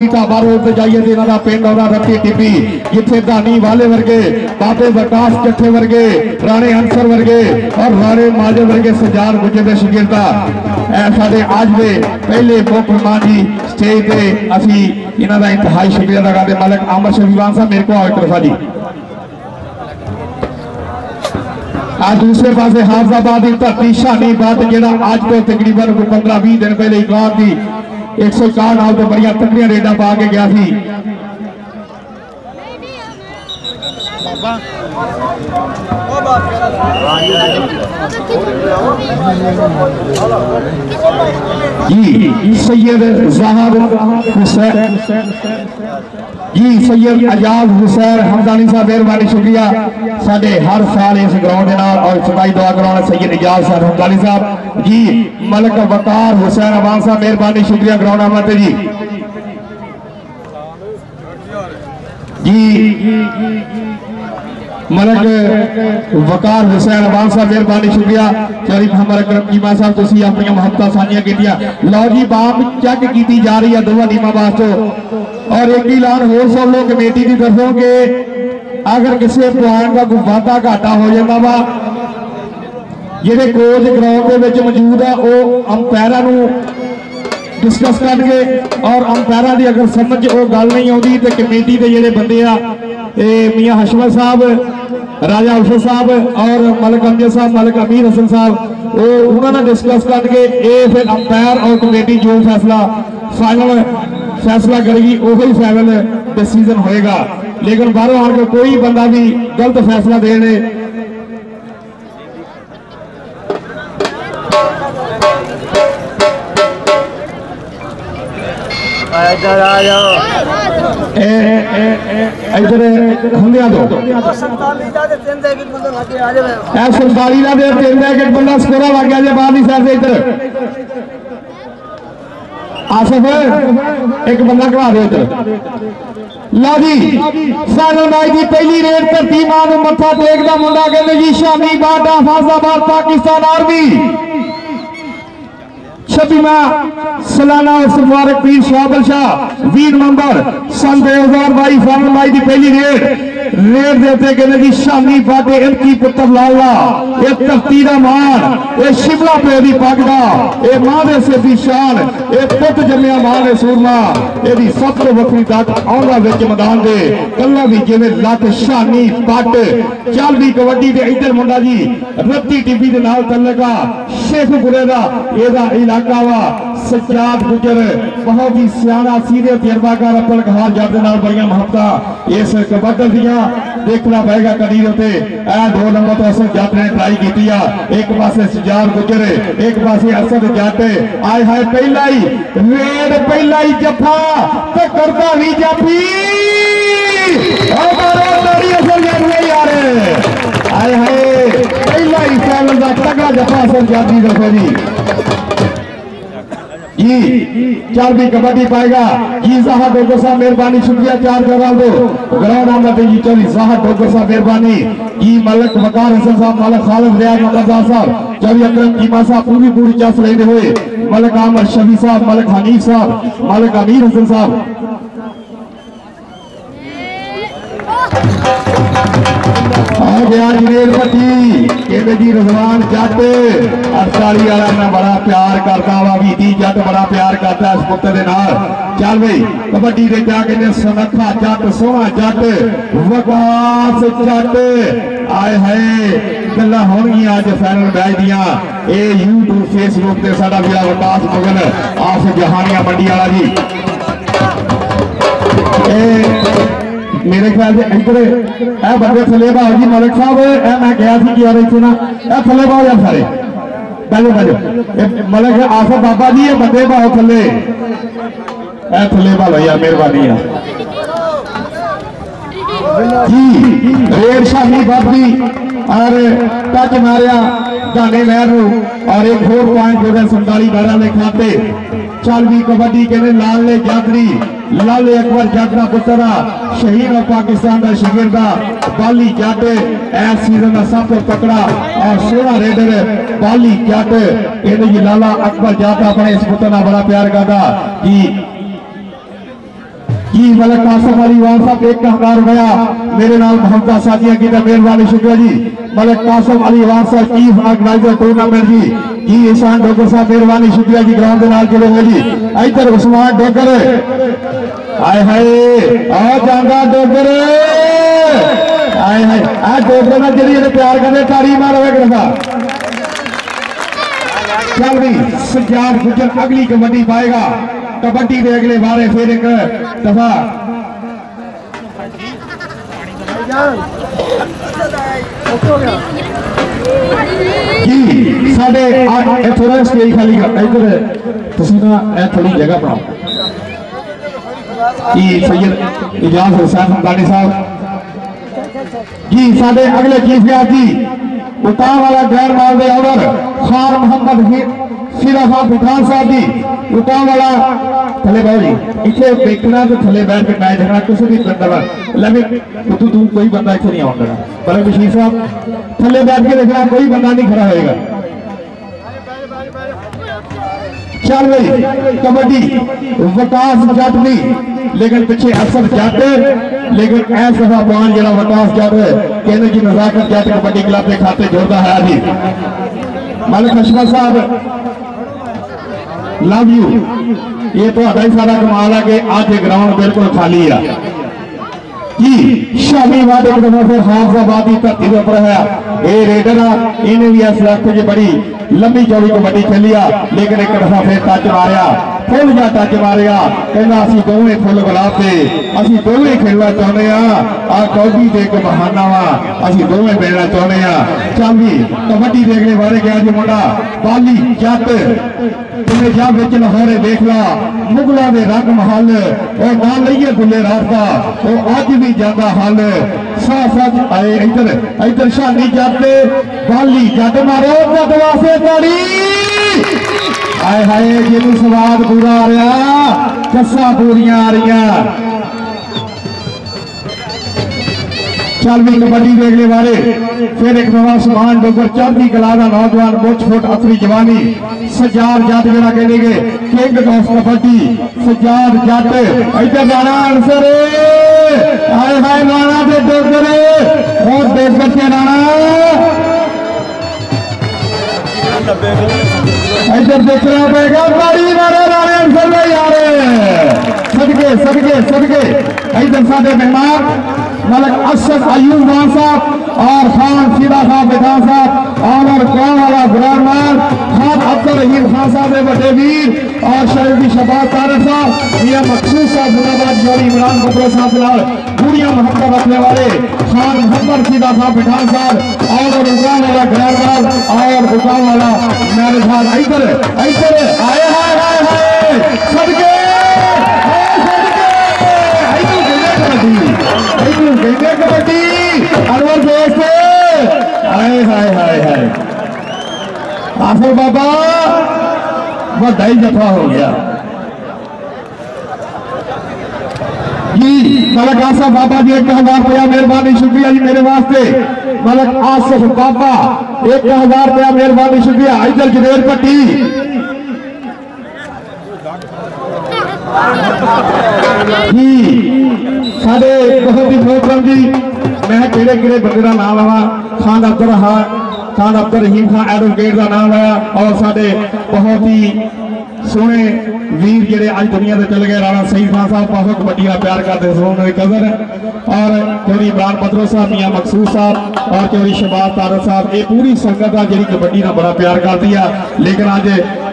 बारों से जाइए तो इन्हों पिंड आना रत्ती टिब्बी जिथे धानी वाले वर्गे बाबे प्रकाश चट्ठे वर्गे राणे अंसर वर्गे और राणे माजे वर्गे सजान गुजे के शगिरदा साडे आज दे पहले मुख मेहमान जी स्टेज पे असी इन्हों का इंतहाई शुक्रिया अदा करते। मालिक आमर शफीवान साहब मेरे को आओ एक तरफा जी। आज दूसरे पासे हाफजाबाद की धरती शानी बात जेड़ा आज तो तकरीबन 15-20 दिन पहले इकरार की 104 नाल तो बड़िया तकड़िया रेडा पा के गया थी। जी सैयद ज़हार हुसैन जी सैयद अजाज हुसैन हमदानी साहब मेहरबानी शुक्रिया साडे हर साल इस ग्राउंड और सफाई दुआ कराने सैयद इजाज साहब हमदानी साहब जी मलक वकार हुसैन अवान साहब मेहरबानी शुक्रिया ग्राउंड आमद जी जी मलक वकार हुसैन अवान साहब मेहरबानी शुक्रिया चौधरी मोहम्मद अकरम कीमा साहब तुसी अपनी मोहब्बत साझियां कीतियां। लो जी बाम चेक की जा रही है दोवां टीमां वास्ते और एक ऐलान होर सुन लो कमेटी की तरफों के अगर किसी पॉइंट का कोई वाधा घाटा हो जाता वा जिहड़े कोच ग्राउंड के मौजूद है वो अंपायरां नूं डिस्कस करके और अंपायरां की अगर समझ वो गल नहीं आती तो कमेटी के जोड़े बंदे आ मियाँ हशमत साहब राजा उशर साहब और मलिक अमजद साहब मलिक अमीर हसन साहब वो उन्होंने डिस्कस करके ये फिर अंपायर और कमेटी जो फैसला फाइनल फैसला करेगी वही फाइनल डिसीजन होएगा। लेकिन बाहरों आकर कोई बंदा भी गलत फैसला देने इधर हंदिया दो 47 का 3 एक बंदा स्कोरा लग गया बाहर की साइड से इधर आसिफ एक बंदा करा दो इधर ला जी फाइनल मैच की पहली रेड धरती मां मत्था टेकदा मुंडा कहते जी शामी बाटा फैसलाबाद पाकिस्तान आर्मी 26वां सालाना मुबारक पीर शाहबल शाह 20 नवंबर सन 2022 फाइनल मैच की पहली रेड देते कहते जी शामी बाटे इनकी पुत्र लाला ये धरती का मान ये शिमला पे दी पगदा ये मां दे सिर दी शान ये पुत जम्मिया मां ने सूरमा ये सब तो वक्री तक आउंदा विच मैदान दे कल्ला भी जिवें लट शानी पट चल भी कबड्डी दे इधर मुंडा जी रत्ती टीवी दे नाल तल्लका शेखपुरे दा एदा इलाका वा सज्जाद गुजर बहुत ही सियाना सीधे तजर्बाकार अपन घार जाते नाल बड़ियां मोहब्बत इस कबड्डी दियां देखना पड़ेगा कदी उते ए 2 नंबर तो असद जट ने ट्राई की एक पासे सज्जाद गुजर एक पासे असद जट आए हाय पहला ही रेड पहला ही जफा ते करदा भी जाफी ओ मारो ताड़ी असद जट नहीं आ रहे आए हाय पहला ही फैनल दा तगड़ा जफा असद जाती दफे जी चार भी कबड्डी पाएगा जी ज़हार डोगर साहब मेहरबानी शुक्रिया 4 जवाब दो ग्राउंड आमद जी चौधरी ज़हार डोगर साहब मेहरबानी जी मलक वकार हसन साहब मलक खालिद रियाज मोहम्मद साहब चौधरी अकरम कीमा साहब पूरी चस लेते हुए मलक आमर शफी साहब मलक हनीफ साहब मलक अमीर हसन साहब आ गया जनेर पट्टी कहते जी रजवान जट 48 वाला मैं बड़ा प्यार करता वा भी जट बड़ा प्यार करता इस पुत्र के नाल चल भाई कबड्डी के क्या कहते सनखा जट सोहना जट वकास जट आए हाय गल्लां होणगियां अज फाइनल मैच दियां ए यूट्यूब फेसबुक ते साडा वीरा विकास मुगल आस जहानिया मंडी वाला जी मेरे ख्याल से इधर बंदे थले भाव जी मलिक साहब मैं गया कि यार इतने ना थले भाव यार सारे बैठो बैठो मलिक आसफ बाबा जी ये बंदे भाव थले थले भाव यार मेहरबानी है जी रेड शाही बाबी और टच मारिया गाने लहर और एक होर पॉइंट हो गया 47 12 ने खाते चल भी कबड्डी कहने लाल ने जागरी लाल अकबर जागरा पुत्रा शहीद और पाकिस्तान का शिगिरदा बाली जट इस सीजन का सब तो तकड़ा और सोना रेडर बाली जट कहने जी लाला अकबर जट अपने इस पुत्र का बड़ा प्यार करता कि जी मलक कासम अली वाल साहब 1000 रुपया मेरे नाल मोहब्बत साथिया की मेहरबानी शुक्रिया जी। मलक कासम अली वाल साहब चीफ ऑर्गेनाइजर टूर्नामेंट जी ईशान डोगर साहब मेहरबानी शुक्रिया जी ग्राउंड के नाल जुड़े हुए जी। इधर उस्मान डोगर आए हाय आ जांदा डोगर आए हाय आ डोगर ना जरिए प्यार करने ताड़ी मारो एक दफा। चल भी सज्जाद गुजर अगली कबड्डी पाएगा। कबड्डी के अगले बारे फिर एक दफा जी साढ़े थोड़ा स्टेज खाली इधर थोड़ी जगह बनाओ जी। सैयद इजाज हुसैन हमदानी साहब जी साढ़े अगले चीफ गेस्ट जी उतार वाला गैर माल दे ओवर खान मोहम्मद सीरा साहब पठान साहब जी उतार वाला थले बैठ जी इतने देखना तो थले बैठ के मैच देखना कुछ भी करना लेकिन तू कोई बंदा इतने नहीं आउंगा बड़े बशीर साहब थले बैठ के देखना कोई बंदा नहीं खड़ा होएगा। चल भाई कबड्डी विकास जट नहीं लेकिन पीछे अफसर जट लेकिन ऐसा बान जरा विकास जट कहने की नजाकत जट कबड्डी क्लब के खाते जोड़ता है अभी। मलिक अशफक साहब लव यू ये तो ही सारा कमाल है कि आज ग्राउंड बिल्कुल खाली है जी। शामी बाद एक दफा फिर हाफाबाद की धरती के ऊपर है ये रेडर इन्हें भी इस इलाके की बड़ी लंबी चौड़ी कबड्डी खेली लेकिन एक दफा फिर टच मारिया फुल जा टच मारिया कहना असं दोवें फुल गुलाब से असं दोवें खेलना चाहते आ कौडी के एक बहाना वा असं दोवें मिलना चाहते चल भी कबड्डी देखने बारे गया जी मुंडा बाली जट तुम्हें जा बिच लाहौरे देख ला मुगलों के रंग महल और ना लईए दुले रास्ता वो अज भी जाता हल साफ सच आए इधर इधर शानी जट बाली जट मारो जट वास्ते ताड़ी आए हाय जिन्हों स्वाद पूरा आ रहा कस्सा पूरियां आ रही। चल भी कबड्डी देखने वाले फिर एक नवा समान डोगर चढ़ती कला का नौजवान मुछ फुट अफरी जवानी सज्जाद जट जरा कहेंगे किंग ऑफ कबड्डी सज्जाद जट इधर जाना आंसर आए हाय राणा दे डोगर और डोगर के राणा इधर देखना पड़ेगा बड़ी मारे राणे आंसर में यार सदके सदके सदके इधर साढ़े मेहमान मलक अशरफ अयूब खान साहब और खान सीधा साहब बेदान साहब और गांव वाला गुलामान खान अब्दुल रहीम खान साहब ने बड़े वीर और शरीफी शबाब तारिक साहब मियां मखसूस साहब मुरादाबाद जोड़ी इमरान बबरो साहब फिलहाल पूरियां मोहब्बत रखने वाले खान मोहम्मद सीधा साहब बेदान साहब और गांव वाला गुलामान और गांव वाला मेरे साथ इधर इधर आए हाय हाय हाय सदके कबड्डी अनवर दोस्त हाय हाय हाय हाय आफर बाबा बड़ा ही जफा हो गया जी। मलक आसफ बाबा जी 1000 रुपया मेहरबानी शुक्रिया जी मेरे वास्ते। मलक आसफ बाबा 1000 रुपया मेहरबानी शुक्रिया। इधर जुबेर पट्टी जी साढ़े बहुत ही मोहतरम जी मैं किड़े किड़े बंदे का नाम लवा खान अब्दुल रहीम खान एडवोकेट का नाम लाया और साढ़े बहुत ही सोहने वीर जेडे अज दुनिया से चल गए राणा सईद खान साहब बहुत कबड्डी का प्यार करते सोहने कजन और चौधरी इमरान बदरो साहब मियां मखसूस साहब और चौधरी शबाब तारक साहब ये पूरी संगत है जी कबड्डी का बड़ा प्यार करती है। लेकिन अज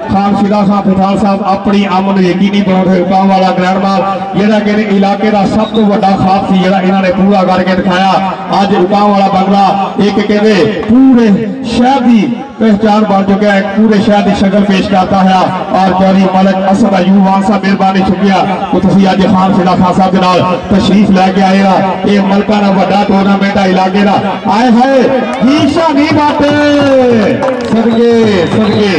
खान फिदा खान फिठान साहब अपनी आमद यकीनी बनाते गांव वाला ग्रैंड माल जेड़ा कि इलाके का सब तो बड़ा खाब सी जेड़ा इन्होंने पूरा करके दिखाया। अज गांव वाला बंगला एक कहते पूरे शहर की पहचान बन चुका है, पूरे शहर की शक्ल पेश करता है। और चौधरी मलक असद अयूब खान साहब मेहरबानी शुक्रिया तो तुम अज खान फिदा खान साहब के नाल तशरीफ लैके आएगा। ये मलका का बड़ा टूर्नामेंट है इलाके का आए है ईशा नहीं बाटे सदके सदके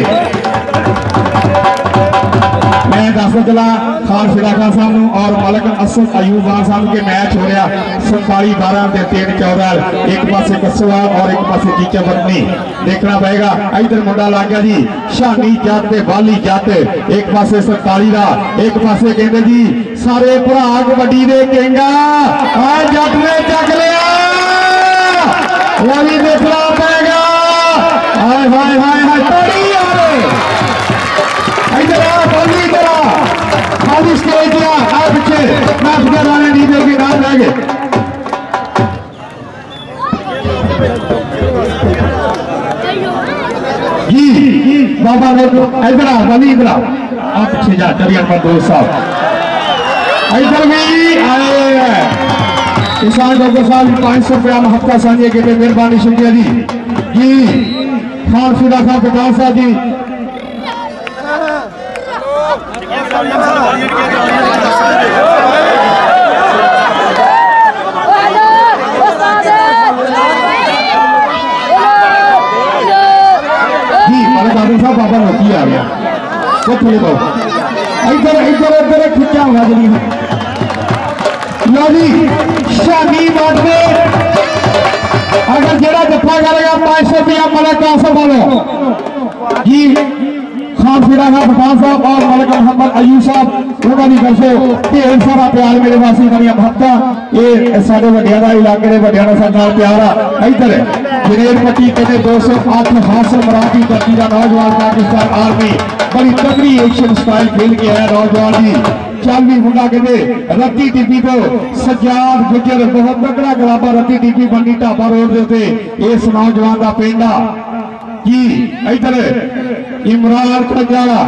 मैं दस चला खान फिदा खान साहब और मलक असद अयूब खान साहब के मैच हो रहा 47-12 3-14 एक पासे कसवा और एक पासे चीचा बतनी देखना पड़ेगा। इधर मुंडा लग गया जी शानी जट बाली जट एक पासे 47 का एक पासे कहते जी सारे भरा कबड्डी दे केंगा जट ने चक लिया वो भी देखना पड़ेगा। हाय हाय हाय हाय तड़ी यार इधर आ बल्ली करा खाली स्टेज आ पीछे मैच के वाले डीजे के नाम रह गए जी बाबा ने इधर आ बल्ली इधर आ पीछे जा चलिए अपना दोस्त साहब इधर भी आए किसान डॉक्टर साहब 500 रुपया हफ्ता साझे के लिए मेहरबानी शुक्रिया जी खान फिदा खान पठान साहब जी साहब बाबा नौकी आ गया वो थोड़े बहुत इधर इधर इधर खिंचा हुआ जली लो जी शानी बात में अगर जरा जफा करेगा 500 रुपया मलक कासम वालों जी खान फिदा खान पठान साहब और मलक मोहम्मद अयूब साहब उन्होंने दसो ढेर सारा प्यार मेरे वासी बनिया भक्ता ये साढ़े वड्डिया का इलाके के वड्डिया का प्यार आ इधर जनेर पट्टी कहते 208 हासिल मराठी धरती का नौजवान पाकिस्तान आर्मी बड़ी तगड़ी एक्शन स्टाइल खेल के आया नौजवान जी चालवी मुंडा कहते रत्ती टीपी तो सज्जाद गुजर बहुत तगड़ा गलाबा रत्ती टीपी बंडी ढाबा रोड के इस नौजवान का पिंड आ जी इधर इमरान खंजाला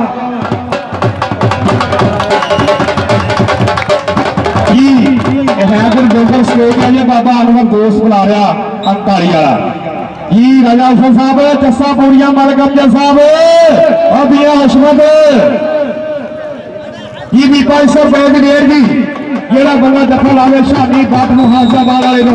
जी हैदर गोबर स्टेज है बाबा अनवर दोस्त बुला रहा अंतारी वाला जी राजा साहब चस्सा पूरिया मलक अफजल साहब और बिया हशमत जी भी 500 रुपए की डेढ़ जी जेड़ा बंदा दखल लावे शादी बात मुहाजाबाद वाले नो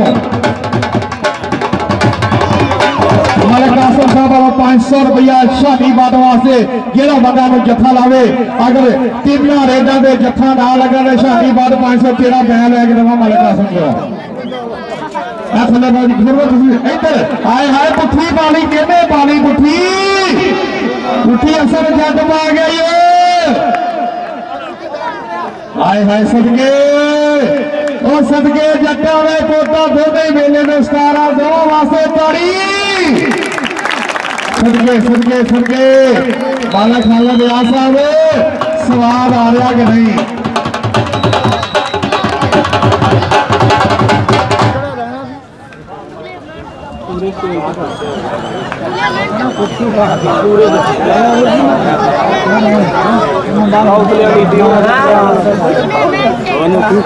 मलक कासम साहब 500 रुपया शादी बात वास्ते जेड़ा बंदा नु जत्था लावे अगर तीन रेडा दे जत्था ना लगा दे शादी बात 500 तेरा मैं लेके देवा मलक कासम को इधर आए हाय पुठी पानी कहते पानी पुठी पुठी असर जट पा गई आए हाय सदके ओ सदके जट्टा वे पोता दोदे मेले ने सतारा दो वास्ते ताड़ी सदके सदके सदके बाला खाला ब्याह साहब स्वाद आ रहा कि नहीं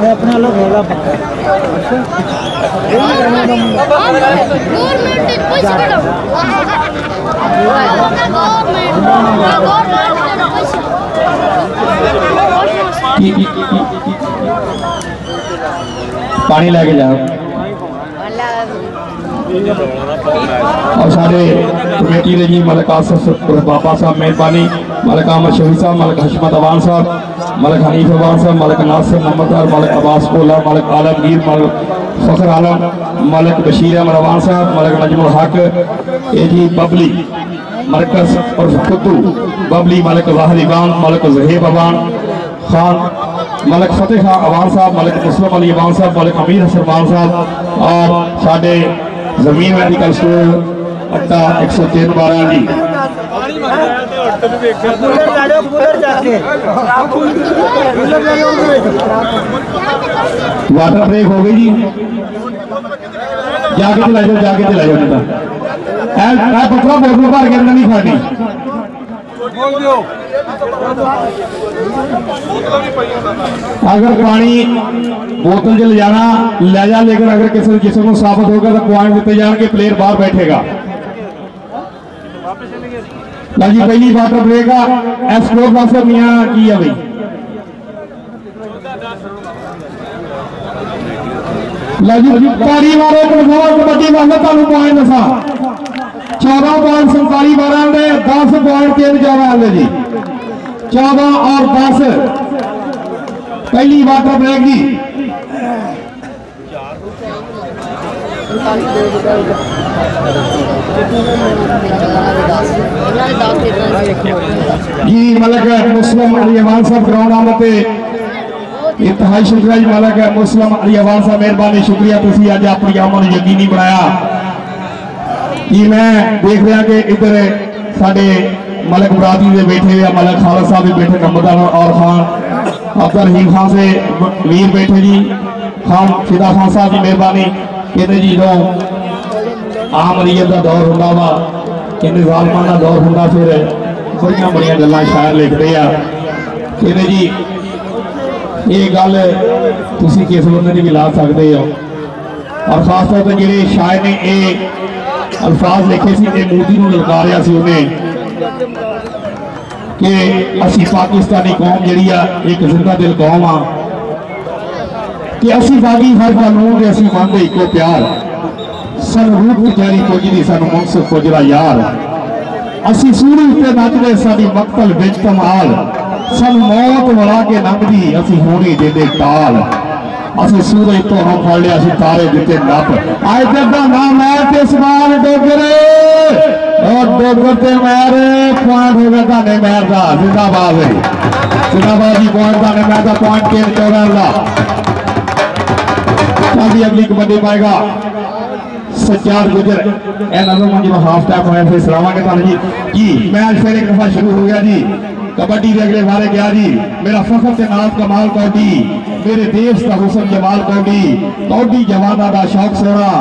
अपना लोग पानी लेके जाओ और सारे कमेटी ने जी मलक आसिफ बाबा साहब मेहरबानी मलक अहमद शफी साहब मलक हशमत अवान साहब मलक हनीफ अवान साहब मलक नासिर मोहम्मद मलक अब्बास कोला मलक आलमगीर मलक फखर आलम मलक बशीर अहमद अवान साहब मलक नजमुल हक ए जी बबली मरकज और खुद्दू बबली मलक वाहिद इमाम मलक जहेब अवान खान मलक फतेह खान अवान साहब मलक मुस्लिम अली अवान साहब मलक अमीर हसन अवान साहब और साढ़े जमीन मेडिकल स्टोर अड्डा 103-12 जी वाटर ब्रेक हो गई जी जाके चला जाओ बेटा पत्थर बोतल भर के नहीं खानी अगर पानी बोतल ले जाना ले जा लेकिन अगर किसी जिसम को साबित होगा तो पॉइंट दिते जाएंगे प्लेयर बाहर बैठेगा जी पहली वाटर ब्रेक एक्सप्लोर मास्टर मियां की है भाई परिवारों को कबड्डी वाले पॉइंट दसा 14 पॉइंट 47-12 10 पॉइंट 3 14 जी 14 और 10 पहली वाटर ब्रेक की जी मलक मुस्लिम अली अवान साहब ग्राउंड आमते इंतहाई शुक्रिया जी मलक मुस्लिम अली अवान साहब मेहरबानी शुक्रिया तुसी अज अपनी आमद यकीनी बनाया जी। मैं देख रहा कि इधर साडे मलक बरादरी दे बैठे या मलक खालद साहब भी बैठे नंबरदार और खान अब्दुल रहीम खान से वीर बैठे जी खान फिदा खान साहब की मेहरबानी कहते जी जो आम अलीयत का दौर होंदा वा कहते जालमान का दौर होंदा फिर बड़िया बड़िया गल्लां शायर लिखते हैं कहते जी ये गल तुसी किस बंदे की भी ला सकते हो और खास तौर पर जेडे शायर ने ये अल्फाज लिखे सी ये मोदी को ललकारिया सी उन्हें कि असी पाकिस्तानी कौम जी एक जिंदा दिल कौम हाँ कि असी बागी हर कानून असी मंगते इको प्यार सन रूप जारी पुजदी सानू मुनसिफ पुजरा यार असी सूरी उत्ते नचदे साडी मक्तल विच कमाल सन मौत वड़ा के लंघदी असी होनी देदे टाल असी सूरज तो हम फड़ लिया असी तारे दिते नप आए जदा ना मैं ते सवाल डोगरे और डोगर ते मैर पॉइंट हो गया ताने मैर दा जिंदाबाद है जिंदाबाद जी पॉइंट ताने मैर दा पॉइंट के चौगर दा अभी अगली कबड्डी पाएगा सज्जाद गुजर ए नजर मंजिल हाफ टाइम होया फिर सलामांगे ताने जी मैच फिर एक दफा शुरू हो गया जी कबड्डी के अगले बारे गया जी मेरा फखर के नाज कमाल कौडी मेरे देश का हुसन जमाल कौडी कौडी जवाना दा शौक सोना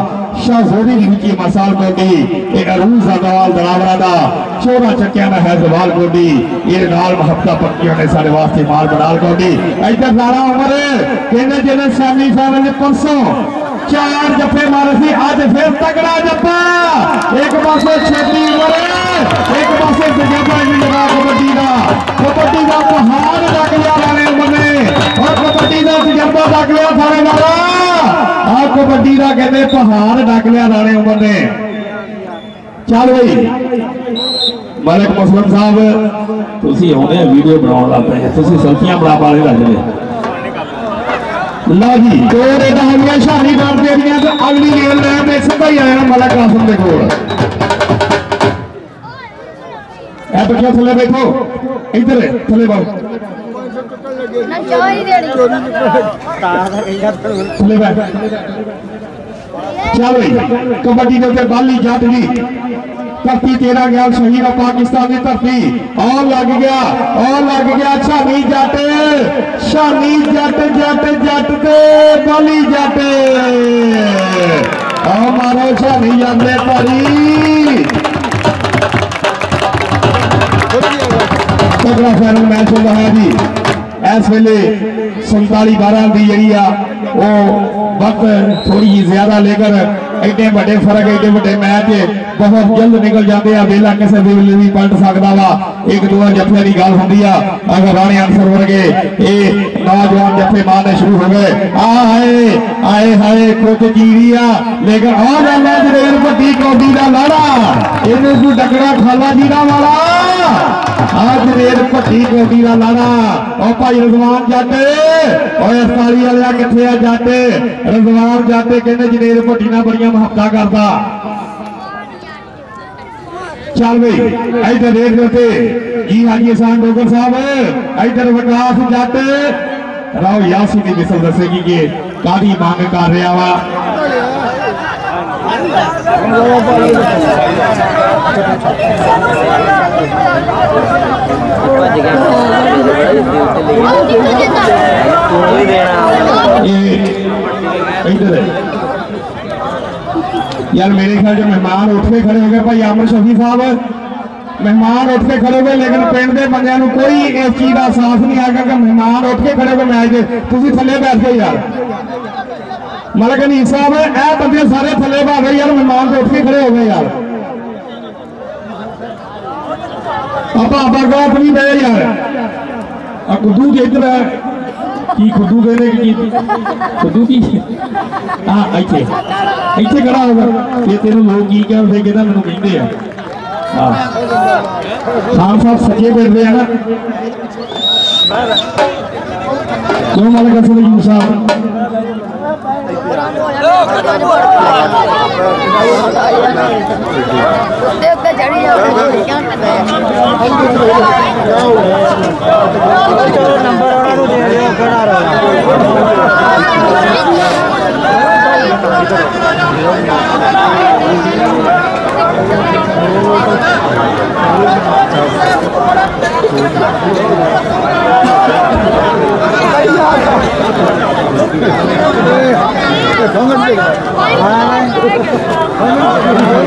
शाह जोड़ी की मसाल कौडी ए अरूज दा दवाल दरावरा दा चोरा चक्किया ना है जवाल कौडी ये नाल महब्बता पक्कियों ने सारे वास्ते माल बनाल कौडी इधर लारा उमर कहने जेने सेमीफाइनल में परसों 4 जफे मारे सी आज फिर तगड़ा जफा एक पासे छेती उमर एक पासे जगह लगा कबड्डी का पहाड़ रख लिया राणे उमर ने और कबड्डी का तजर्बा रख लिया सारे नारा और कबड्डी का कहते पहाड़ रख लिया राणे उमर ने। चल भाई मलिक मुस्लिम साहब तुसी आने वीडियो बनाने लग पे तुसी सेल्फियां बना पा रहे रहे ला जी दो रेडा हमें शाही कर दे रही तो अगली गेम में सीधा ही आया मलिक कासिम के कोल बच्चा थले बैठो इधर थले बाबू थले बैठ चल भाई कबड्डी के ऊपर बाली जट जी धरती तेरा गया शहीद पाकिस्तान की धरती और लग गया शानी जट जट जट ते बाली जट और मारो शानी जाते भारी तगड़ा फाइनल मैच हो रहा है जी इस वेले 47-12 की जी वो वक्त थोड़ी ज्यादा लेकर एडे बड़े फर्क एडे बड़े मैच बहुत जल्द निकल जाते हैं वेला किसी वेले भी पलट सकता वा एक दो जफे की गल होंगी अगर राणे अंसर वर्गे ये नौजवान जफे मारने शुरू हो गए आए हाय कुछ जीरिया लेकिन आ जाना जरेर भट्टी कौडी का लाड़ा इन्हें कोई डकड़ा खाला जीरा वाला आज रेल भट्टी कौडी का लाड़ा और भाई रजवान जट और ताली वाले किथे आ जट रजवान जट कहने जनेर भट्टी ना बड़िया मुहब्बत करता। चल भाई इधर देख लेते जी हाजी एहसान डोगर साहब इधर विकास जट राव यासी की मिसल दसेगी कि कादी मांग कर रहा वा यार मेरे ख्याल जो मेहमान उठ के खड़े हो गए भाई आमिर शफी साहब मेहमान उठ के खड़े हो गए लेकिन पिंड के बंदे कोई इस चीज का एहसास नहीं आएगा कि मेहमान उठ के खड़े हो गए मैच तुम थले बैठ गए यार मलिक अली साहब ए बंदे सारे थले बैठ गए यार मेहमान तो उठ के खड़े हो गए यार आपा गौर नहीं गए यार खुदू के इधर की खुदू कहने की खुदू की हाँ इतने खड़ा होगा ये तेन लोग की कहते मैं कहते हैं खान साहब सच्चे बैठ रहे हैं ना, क्यों मालिक असद यूं साहब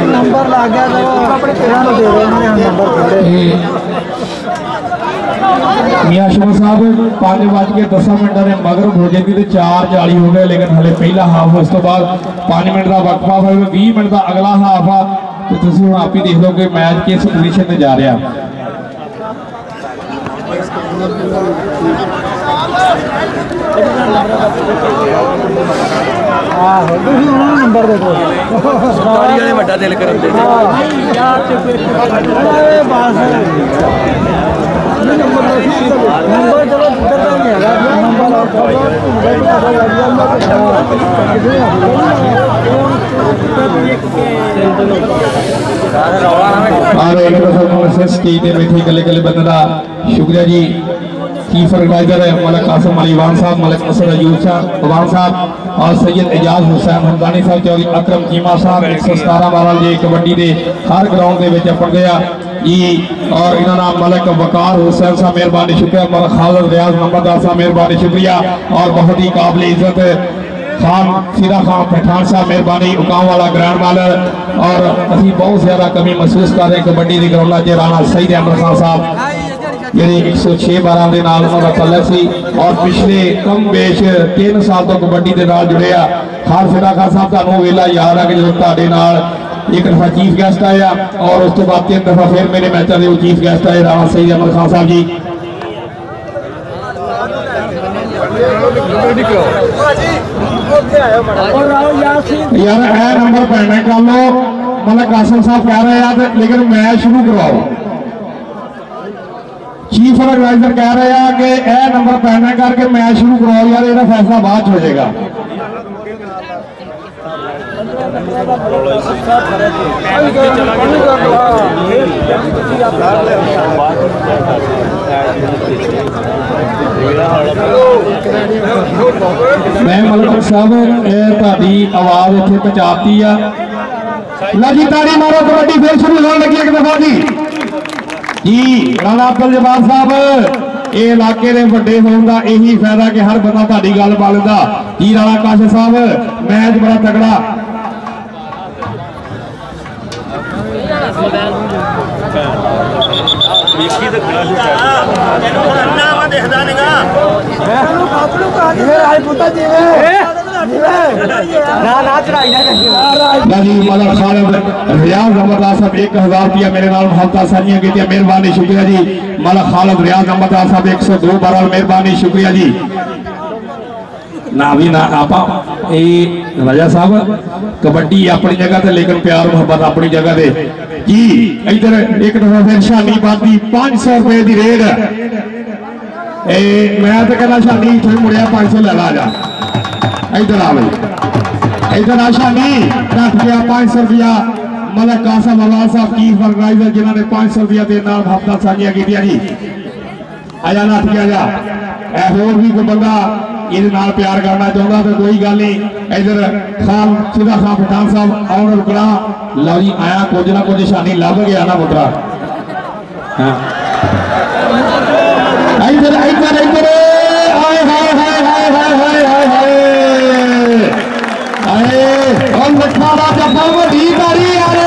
नंबर लग गया तो दे रहे हैं नंबर मियां शुभ साहब 5:10 ने मगर भोजन की 4:40 हो गए, लेकिन हले पहला हाफ उस तो बाद 5 मिनट का वक्फा है, 20 मिनट का अगला हाफ आ, तो तुम हम आप ही देख लो कि मैच किस पोजीशन से जा रहा। नंबर देखो बड़ा दिल कर कले कले बंद का शुक्रिया जी। चीफ एडवाइजर है मलिक कासिम अली वान साहब, मलिक नसर अयूब साहब वान साहब और सैयद एजाज हुसैन हमदानी साहब, चौधरी अकरम कीमा साहब 117 बारह जी कबड्डी के हर ग्राउंड के पढ़ते जी, और इन्होंने मलिक वकार हुसैन साहब मेहरबानी शुक्रिया, मलिक खालिद रियाज नंबरदार साहब मेहरबानी शुक्रिया, और बहुत ही काबिल इज्जत खान सीरा खान पठान साहब मेहरबानी उकाम वाला ग्रैंड मालर। और अभी बहुत ज्यादा कमी महसूस कर रहे कबड्डी की ग्राउंड से राणा सईद अहमद खान साहब ਜਿਹੜੇ 106 12 ਦੇ ਨਾਲ ਉਹਨਾਂ ਦਾ ਤਲਕ ਸੀ, और पिछले कम बेश 3 साल तो कबड्डी के नाल जुड़े आ। खान सीरा खान साहब ਤੁਹਾਨੂੰ ਵੇਲਾ याद है कि जो ਤੁਹਾਡੇ ਨਾਲ एक दफा चीफ गेस्ट आया, और उस तो बाद 3 दफा फिर मेरे मैचों के चीफ गेस्ट आए राणा सईद अहमद खान साहब जी। यार है नंबर पैना कर लो, मलिक कासिम साहब कह रहे हैं लेकिन मैच शुरू करवाओ। चीफ एडवाइजर कह रहे हैं कि यह नंबर पैना करके मैच शुरू कराओ यार, ये फैसला बाद हो जाएगा। मैं मलिक साहब ताड़ी आवाज इतने पहुंचाती है, लगी ताड़ी मारो, कबड्डी फिर शुरू होने लगी एक दफा जी। राणा अब्दुल जब्बार साहब ये इलाके के बड़े होने का यही फायदा कि हर बंदा ताड़ी गल पा लेंदा जी। राणा काशिफ साहब मैच बड़ा तगड़ा, रियाज अमरदास साहब 1000 रुपया मेरे नाल हफ्ता साझियां की, मेहरबानी शुक्रिया जी। मलिक खालिद रियाज अमरदास साहब 102 बारह मेहरबानी शुक्रिया जी। ना भी ना आप राजा साहब कबड्डी अपनी जगह से, लेकिन प्यार मोहब्बत अपनी जगह से जी। इधर एक दफा फिर शानी बादी 500 रुपए की रेड, मैं तो कहना शानी इतने मुड़िया 500 ले ला जा, इधर आ भाई, इधर आ शानी रख गया 500 रुपया। मलिक कासिम अली साहब चीफ एडवाइजर जिन्होंने 500 रुपया के नाल हफ्ता साझियां की जी। आजा नठ गया जा, होर भी कोई बंदा ये प्यार करना चाहता तो कोई गल नहीं। इधर खान सीधा खान पठान साहब आउन रुकना, लो जी आया कुछ ना कुछ शानी लभ गया ना पुत्रा। इधर इधर इधर हाय हाय हाय हाय हाय हाय हाय हाय और लखा दा जब्बा वडी तारी यार।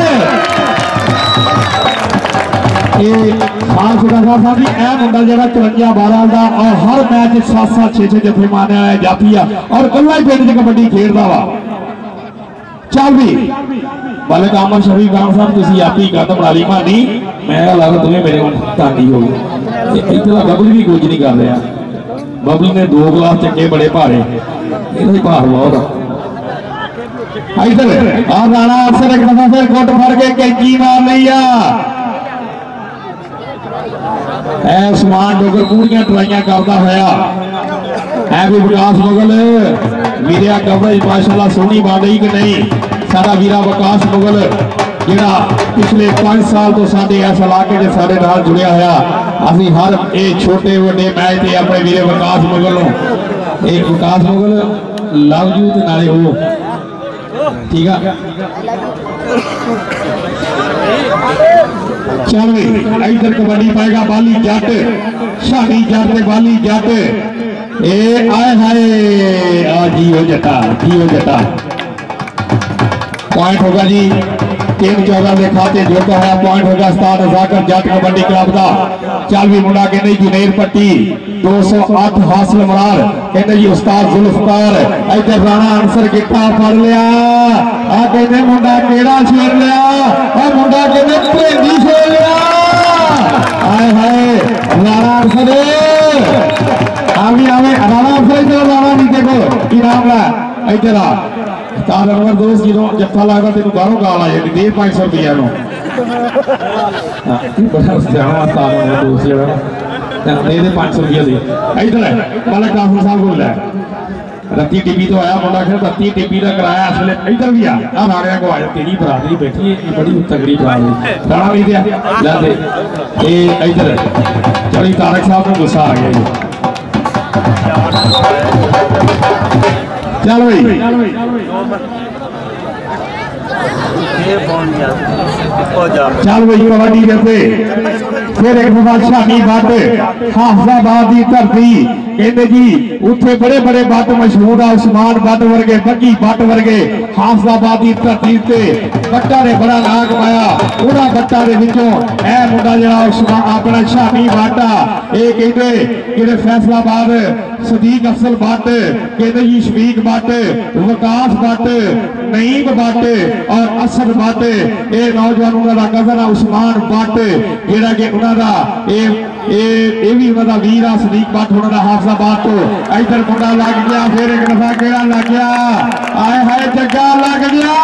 खान सीधा खान साहब जी ए मुंडा जो 54 12 का और हर मैच 7-7 6-6 जफे मारने जाती है और कला ही पिंड च कबड्डी खेलता वा। चल भी मलिक अहमद शफीक खान साहब तुम आप ही गंद बना ली मानी, मैं लगता तुम्हें मेरे तांडी हो गई। इतना बबली भी कुछ नहीं कर रहा, बबली ने 2 गिलास चंगे बड़े भारे, ये भार बहुत। इधर और राणा अफसर एक दफा फिर गुट फड़ के कैंची मार ली आ, उस्मान डोगर पूरियां ट्राइयां करता होया है भी विकास मुगल वीरिया कवरेज माशाल्लाह सोहनी बन रही कि नहीं सारा वीरा विकास मुगल जिहड़ा पिछले 5 साल तो साडे इस इलाके दे साडे नाल जुड़िया होया असीं हर ये छोटे वड्डे मैच ते अपने वीरे विकास मुगल नूं एक विकास मुगल लव यू ते नाले हो ठीक है चल भी इधर कबड्डी पाएगा बाली जट शाही जट बाली जट ए आए हाय आ जीओ जटा पॉइंट होगा जी 3-14 के खाते जो तो है पॉइंट होगा उस्ताद जाकर जट कबड्डी क्लब का चल भी मुंडा कहते जुनेर पट्टी 208 हासिल मरार कहते जी उस्ताद जुल्फकार इधर राणा आंसर गिट्टा फड़ लिया आ कहते मुंडा केड़ा छेड़ लिया और मुंडा कहते भेंदी छेड़ लिया आए हाय राणा आंसर आवी आवे राणा आंसर इधर राणा नीचे को इनाम ला इधर आ तार नंबर दोस्त जो जत्था लगता तेन बाहरों गाल आ जाती दे 500 रुपया नो बड़ा सियाना तार नंबर दोस्त जो दे 500 रुपया दे इधर है मालक काफर साहब बोल रहा है रत्ती टीवी तो आया मुंडा फिर रत्ती टीवी का कराया असले इधर भी आ राणिया को आया तेरी बरादरी बैठी है बड़ी तगड़ी बरादरी राणा भी दिया ला दे ये इधर चली तारक साहब को गुस्सा आ गया चल भाई चल भाई कबड्डी जैसे फिर एक शाही बट हाफजाबाद की धरती कहते जी उत्थे बड़े बड़े बट मशहूर आ उस्मान बट वर्गे बग्गी बट वर्गे हाफजाबाद की धरती से बट्टा ने बड़ा नाम कमाया उन्होंने बट्टा के विचों ए मुंडा जरा उस्मान अपना शाही बट आ ये कहते कि फैसलाबाद सदीक अफसल बट कहते जी शफीक बट विकास बट नईम बट और असद बट ये नौजवान उन्होंने कजन आ उस्मान बट जेड़ा कि उन्होंने ये भी उन्होंने वीर आ सदीक बट उन्होंने हाफजाबाद तो इधर मुंडा लग गया फिर एक दफा केड़ा लग गया आए हाय जग्गा लग गया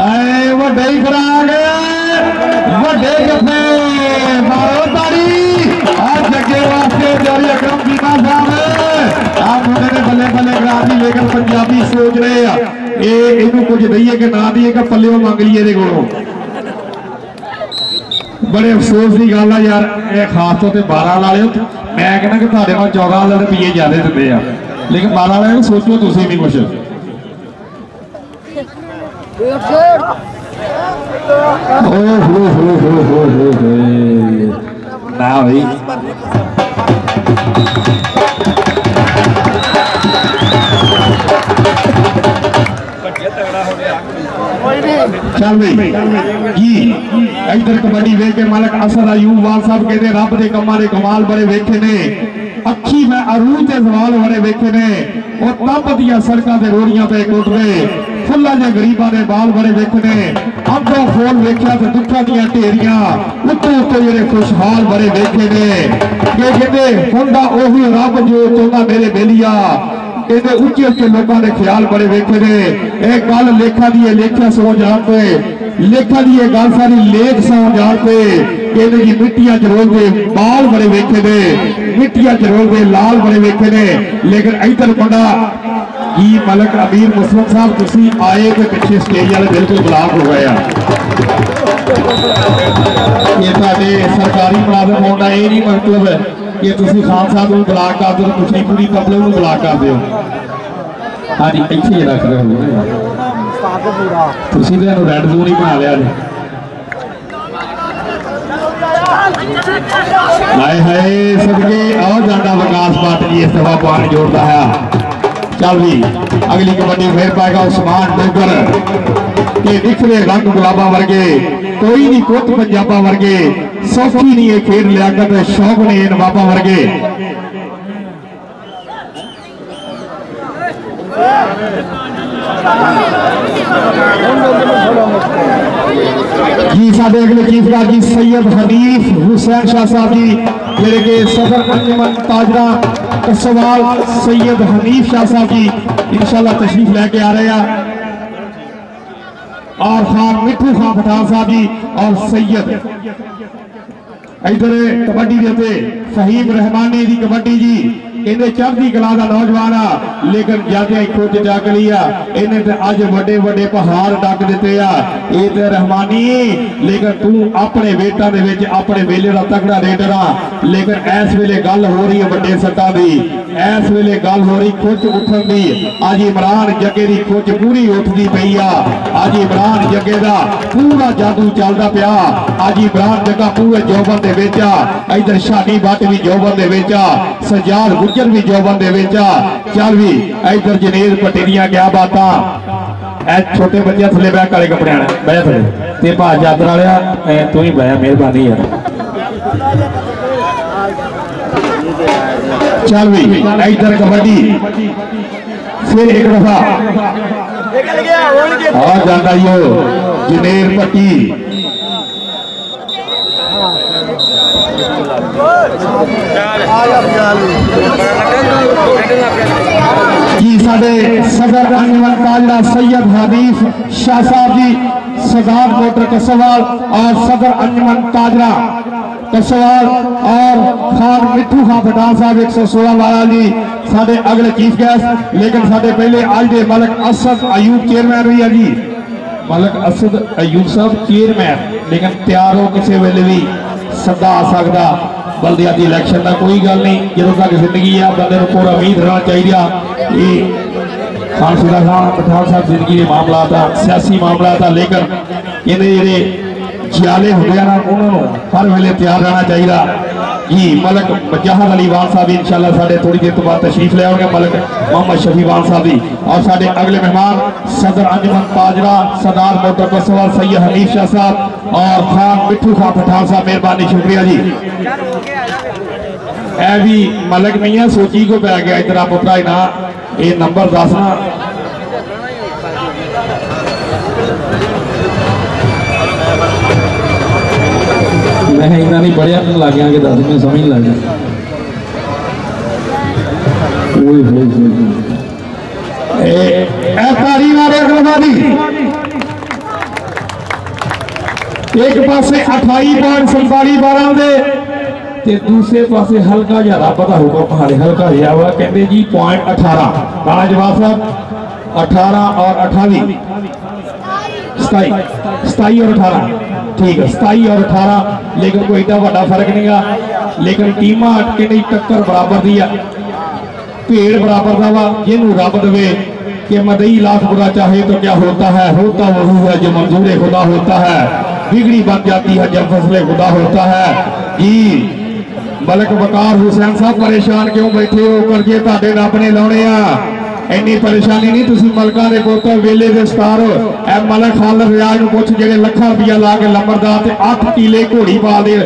आए वड्डे ही करा गए वड्डे जफे मारो ताड़ी आज जग्गे वास्ते जोरी अकरम कीता साहब आप मुंडे ने बल्ले बल्ले करा दी लेकिन पंजाबी सोच रहे हैं ये इनू कुछ दईए कि ना दईए कि पल्ले मंग लीए दे कोलों बड़े अफसोस की गल है यार ये खास तौर पर 12 वाले मैं कहना कि तुहाडे नाल 14 वाले रुपये ज्यादा दिंदे आ लेकिन 12 वाले सोचो तुसीं भी कुछ ना भाई चल भाई जी इधर कबड्डी वेख के मालक असद अयूब वाल साहब कहते रब के कमां दे कमाल बड़े वेखे ने अखी में अरूज के सवाल बड़े वेखे ने और तप दिया सड़कों से रोड़ियां पे कुटते फुल्ला जे गरीबा के बाल बड़े वेखे ने अगों फोन वेख्या तो दुखा दियां ढेरियां उत्ते उत्ते जेडे खुशहाल बड़े वेखे ने कहते हुंदा ओही रब जो चाहुंदा मेरे बेलिया कहते उच्चे उच्चे लोगों के ख्याल बड़े वेखे ने एक गल लेखा दी लेखा सो जानते लेखा दी गल सारी लेख सो जानते कहते जी मिट्टियां जरोलते बाल बड़े वेखे ने मिट्टियां जरोलते लाल बड़े वेखे ने लेकिन इधर बड़ा जी मलक अमीर मुस्लिम साहब तुसी आए तो पिछले स्टेज वाले बिल्कुल ब्लॉक हो गए ये सरकारी मुलाजम होना ये नहीं मतलब है कि तुसी खान साहब को ब्लॉक कर दो कुछ नहीं पूरी पब्लिक को ब्लॉक कर दो हाँ जी इतने रख रहे हो तुसी तो रेड जोन ही बना लिया हाय हाय सदके आओ जाना विकास पार्टी जी इस दफा पानी जोड़ता है चल भी अगली कबड्डी फिर पाएगा उस्मान डोगर के निखरे रंग गुलाबा वर्गे कोई नहीं कुत पंजाबा वर्गे सौखी नहीं है खेल लियाकत शौक नहीं नवाबा वर्गे जी साडे अगले चीफगार जी सैयद हनीफ हुसैन शाह साहब जी मेरे के सदर अंजुमन ताजरा सवाल सैयद हनीफ शाह साहब जी इंशाल्लाह तशरीफ लेके आ रहे हैं और खान मिठू खान पठान साहब जी और सैयद इधर कबड्डी के उत्ते फहीम रहमानी की कबड्डी जी इन्हें चढ़ती कला का नौजवान आ लेकिन ज्यादा खोज जाग ली आ इन्हें तो अज बड़े बड़े पहाड़ डक दिते आ ये तो रहमानी लेकिन तू अपने वेटा दे विच अपने वेले का तगड़ा रेडर आ लेकिन इस वेले गल हो रही है बड़े सट्टा की इस वेले गल हो रही खुच उठन की अज इमरान जगे की खुच पूरी उठती पई आ अज इमरान जगे का पूरा जादू चलता पिया अज इमरान जगा पूरे जोबन दे विच आ इधर शानी भट्ट भी जोबन दे विच आ सजाद गुजर भी जोबन दे विच आ चल भी इधर जनेर पटेरिया क्या बात छोटे बच्चे थले बह काले कपड़े बह थले ते भा चादर वालिया तू ही बह मेहरबानी यार चल भी इधर कबड्डी फिर एक दफा आ जाता यो जनेर पट्टी जी साडे सदर अंजमन काजरा सैयद हनीफ शाह साहब जी सरदार मोटर कसवाल और सदर अंजमन काजरा कसवाल और खान मिठू खान पठान साहब 116 वाला जी साडे अगले चीफ गेस्ट लेकिन साडे पहले आज दे मलक असद अयूब चेयरमैन भी है जी मलक असद अयूब साहब चेयरमैन लेकिन तैयार हो किसी वेले भी सदा आ सकता बल्दिया की इलैक्शन का कोई गल नहीं जो तक जिंदगी है बंदे को पूरा उम्मीद रहना चाहिए ये खान सुधा खान पठान साहब जिंदगी के मामला था सियासी मामला था लेकिन इन्हें जेडे जियाले होंगे ना उन्होंने हर वेले तैयार रहना चाहिए जी मलक मजाहर अली वान साहब इंशाल्लाह साढ़े थोड़ी देर तो बाद तशरीफ ले आओगे मलक मोहम्मद शफी वान साहब जी और साढ़े अगले मेहमान सदर अंजमन काजरा सरदार मोटर कसवाल सैयद हनीफ शाह साहब और खान मिठू खान पठान साहब मेहरबानी शुक्रिया जी ए भी मलक मियाँ सोची को पै गया इधर पुत्रा ही ना ये नंबर दसना मैं इतना नहीं पढ़िया लग गया कि दस में समझ नहीं लग गया एक पासे 28.47 दे दूसरे पासे हल्का जरा पता होगा पहाड़े हल्का जहा हुआ कहते जी .18 काला जवाब साहब 18 और 28 27 और 18 ठीक है 27 और 18 लेकिन कोई इतना बड़ा फर्क नहीं है लेकिन टीम अटके नहीं टक्कर बराबर दी भेड़ बराबर का वा जिन्हों रब दे कि मदई लाख बुरा चाहे तो क्या होता है वही है जो मंजूर खुदा होता है बिगड़ी बन जाती है जब फसले खुदा होता है जी मलक वकार हुसैन साहब परेशान क्यों बैठे हो करके ताडे रब ने लाने इन्नी परेशानी नहीं तुम मलका के पुत्र वेले के स्टार ए मलक खाल रियाज कुछ जेडे लाखां रुपया ला के लंबरदार 8 टीले घोड़ी पा दे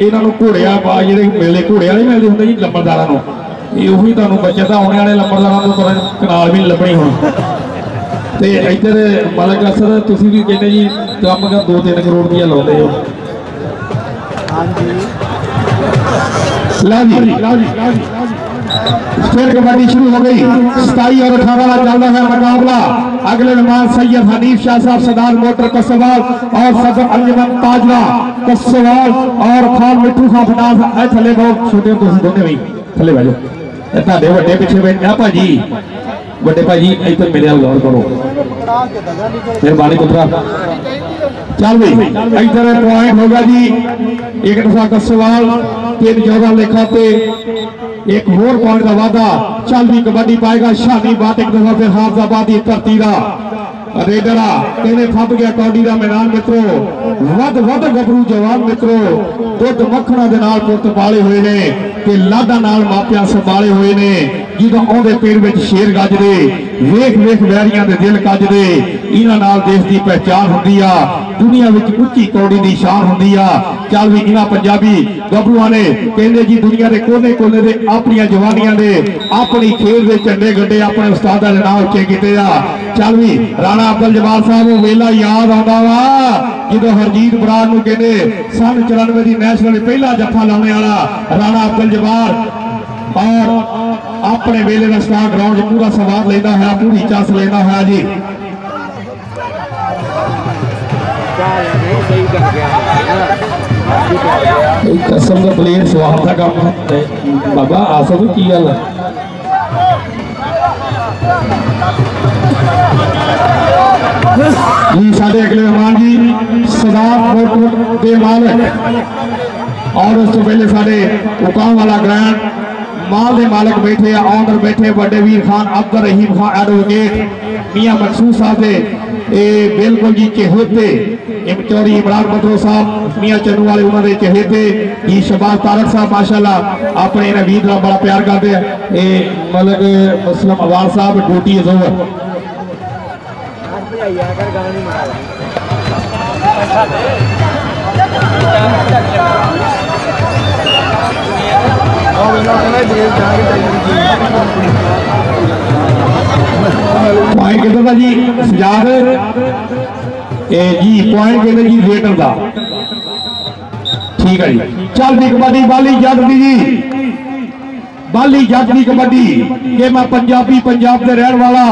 इन्हों घोड़िया पा जे मेले घोड़े वाले मिलते होंगे जी लंबरदारों उही तुहानूं बचत आने वाले लंबरदारों को कनाल भी नहीं लभनी हुण ते इधर मलक असर तुसीं भी कहते जी कम का 2-3 करोड़ रुपया लाते हो फिर कबड्डी शुरू हो गई 27 और 18 चल रहा है मुकाबला अगले मेहमान सैयद हनीफ शाह साहब सरदार मोटर कसवाल और सदर अंजमन काजरा कसवाल और खान मिठू खान पठान थले बहुत छोटे दोनों भी थले बह जाओ ਤੁਹਾਡੇ ਵੱਡੇ ਪਿੱਛੇ ਬੈਠਾ ਭਾਜੀ ਵੱਡੇ ਭਾਜੀ ਇੱਧਰ ਮੇਰੇ ਨਾਲ ਗੌਰ ਕਰੋ ਮਿਹਰਬਾਨੀ ਪੁੱਤਰਾ चल भाई इधर पॉइंट होगा जी एक दफा का सवाल 3-14 लेखा पे एक होर पॉइंट का वादा चल भी कबड्डी पाएगा शानी बात एक दफा फिर हाफजाबादी धरती का रेडरा कहने थप गया कौडी का मैदान मित्रों वध वध गबरू जवान मित्रों दुध मक्खणा दे नाल पुत पाले हुए ने ते लाडा नाल मापिया संभाले हुए ने ਜਦੋਂ ਆਉਂਦੇ ਪੇੜ ਵਿੱਚ ਸ਼ੇਰ ਗੱਜਦੇ ਵੇਖ ਵੇਖ ਵੈਰੀਆਂ ਦੇ ਦਿਲ ਕੱਜਦੇ ਇਹਨਾਂ ਨਾਲ ਦੇਸ਼ ਦੀ ਪਹਿਚਾਨ ਹੁੰਦੀ ਆ ਦੁਨੀਆ ਵਿੱਚ ਉੱਚੀ ਕੌੜੀ ਦੀ ਸ਼ਾਨ ਹੁੰਦੀ ਆ ਚੱਲ ਵੀ ਇਹਨਾਂ ਪੰਜਾਬੀ ਗੱਭਰੂਆਂ ਨੇ ਕਹਿੰਦੇ ਜੀ ਦੁਨੀਆ ਦੇ ਕੋਨੇ-ਕੋਨੇ ਦੇ ਆਪਣੀਆਂ ਜਵਾਨੀਆਂ ਦੇ ਆਪਣੀ ਖੇਡ ਦੇ ਝੰਡੇ ਗੱਡੇ ਆਪਣੇ ਉਸਤਾਦਾਂ ਦੇ ਨਾਮ ਉੱਚੇ ਕੀਤੇ ਆ ਚੱਲ ਵੀ ਰਾਣਾ ਅਬਦੁਲ ਜਵਾਰ ਸਾਹਿਬ ਨੂੰ ਵੇਲਾ ਯਾਦ ਆਉਂਦਾ ਵਾ ਜਦੋਂ ਹਰਜੀਤ ਬਰਾੜ ਨੂੰ ਕਹਿੰਦੇ ਸਨ 94 ਦੀ ਨੈਸ਼ਨਲ ਪਹਿਲਾ ਜੱਫਾ ਲਾਉਣੇ ਵਾਲਾ ਰਾਣਾ अब्दुल जवार और अपने वेले का स्टार ग्राउंड पूरा सवार लेना है पूरी चस लेना है जी कसम का प्लेयर स्वाद का काम है बाबा आसो की गल जी साढ़े अगले मेहमान जी सरदार कोटपुर के मालिक और उस तो पहले साढ़े उकाम वाला ग्रैंड माल के मालिक बैठे ऑनर बैठे बड़े वीर खान अब्दुल रहीम खान एडवोकेट मियां मकसूद साहब बिल्कुल जी चहेते चौधरी इमरान बदरो साहब मियां चन्नू वाले उन्होंने चहेते जी शबाज तारक साहब माशाल्लाह अपने इन्हें वीर का बड़ा प्यार करते हैं मतलब मुस्लिम अवाल साहब ड्यूटी जोर पॉइंट कितना था जी सजाद जी पॉइंट कितना जी रेटर का ठीक है जी चल भी कबड्डी बाली जट दी जी बाली जट दी कबड्डी ये मैं पंजाबी पंजाब के रहने वाला